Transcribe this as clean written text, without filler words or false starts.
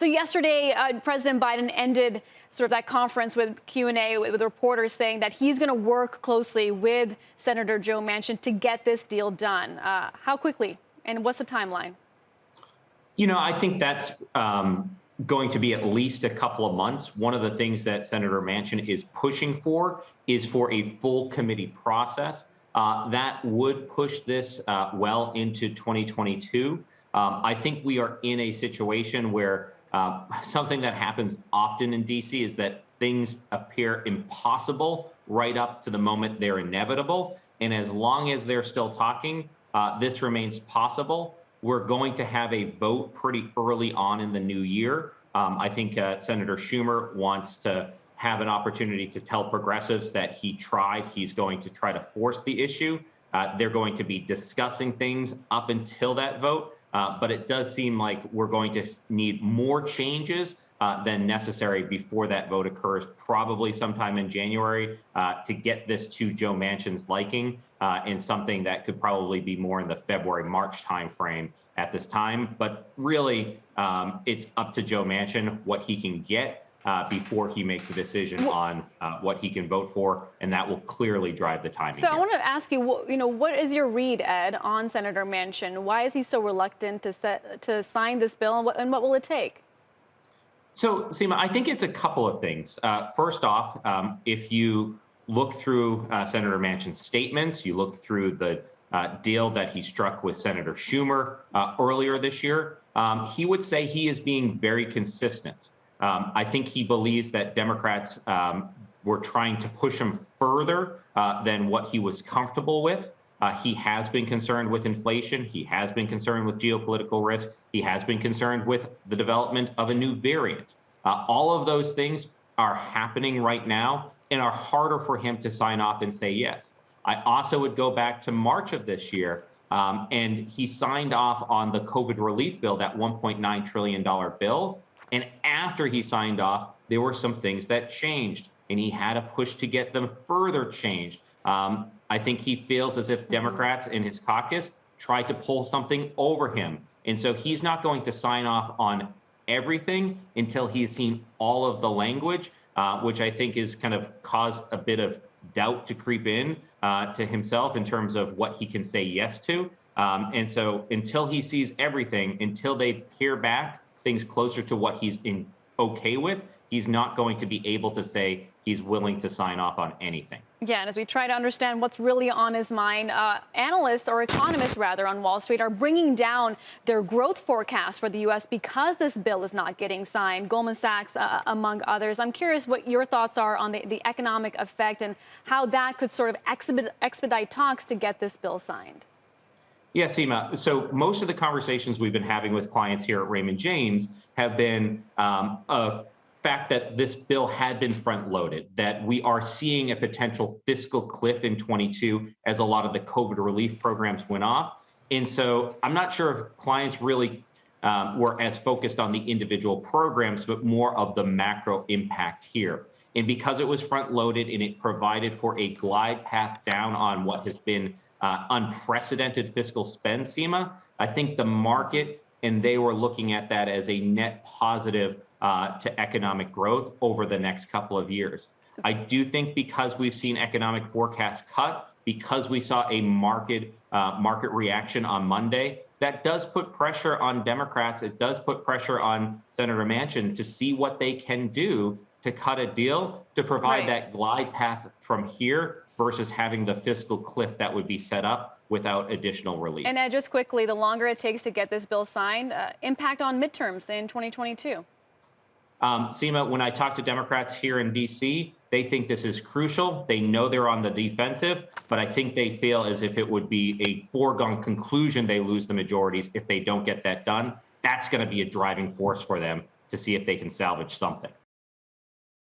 So yesterday, President Biden ended sort of that conference with Q&A with reporters saying that he's going to work closely with Senator Joe Manchin to get this deal done. How quickly and what's the timeline? I think that's going to be at least a couple of months. One of the things that Senator Manchin is pushing for is for a full committee process. That would push this well into 2022. I think we are in a situation where something that happens often in DC is that things appear impossible right up to the moment they're inevitable. And as long as they're still talking, this remains possible. We're going to have a vote pretty early on in the new year. I think Senator Schumer wants to have an opportunity to tell progressives that he tried. He's going to try to force the issue. They're going to be discussing things up until that vote. But it does seem like we're going to need more changes than necessary before that vote occurs, probably sometime in January, to get this to Joe Manchin's liking, and something that could probably be more in the February-March timeframe at this time. But really, it's up to Joe Manchin what he can get before he makes a decision on what he can vote for, and that will clearly drive the timing. So here. I want to ask you, what is your read, Ed, on Senator Manchin? Why is he so reluctant to sign this bill, and what will it take? So, Seema, I think it's a couple of things. First off, if you look through Senator Manchin's statements, you look through the deal that he struck with Senator Schumer earlier this year, he would say he is being very consistent. I think he believes that Democrats were trying to push him further than what he was comfortable with. He has been concerned with inflation. He has been concerned with geopolitical risk. He has been concerned with the development of a new variant. All of those things are happening right now and are harder for him to sign off and say yes. I also would go back to March of this year, and he signed off on the COVID relief bill, that $1.9 trillion bill. And after he signed off, there were some things that changed, and he had to push to get them further changed. I think he feels as if Democrats in his caucus tried to pull something over him. And so he's not going to sign off on everything until he's seen all of the language, which I think is kind of caused a bit of doubt to creep in to himself in terms of what he can say yes to. And so until he sees everything, until they hear back things closer to what he's okay with, he's not going to be able to say he's willing to sign off on anything. Yeah, and as we try to understand what's really on his mind, analysts or economists rather on Wall Street are bringing down their growth forecast for the U.S. because this bill is not getting signed. Goldman Sachs, among others. I'm curious what your thoughts are on the economic effect and how that could sort of expedite talks to get this bill signed. Yeah, Seema. So most of the conversations we've been having with clients here at Raymond James have been a fact that this bill had been front loaded, that we are seeing a potential fiscal cliff in 22 as a lot of the COVID relief programs went off. And so I'm not sure if clients really were as focused on the individual programs, but more of the macro impact here. And because it was front loaded and it provided for a glide path down on what has been unprecedented fiscal spend, Seema, I think the market and they were looking at that as a net positive to economic growth over the next couple of years. I do think because we've seen economic forecasts cut, because we saw a market reaction on Monday, that does put pressure on Democrats. It does put pressure on Senator Manchin to see what they can do to cut a deal to provide that glide path from here versus having the fiscal cliff that would be set up without additional relief. And Ed, just quickly, the longer it takes to get this bill signed, impact on midterms in 2022. Seema, when I talk to Democrats here in D.C., they think this is crucial. They know they're on the defensive, but I think they feel as if it would be a foregone conclusion they lose the majorities if they don't get that done. That's going to be a driving force for them to see if they can salvage something.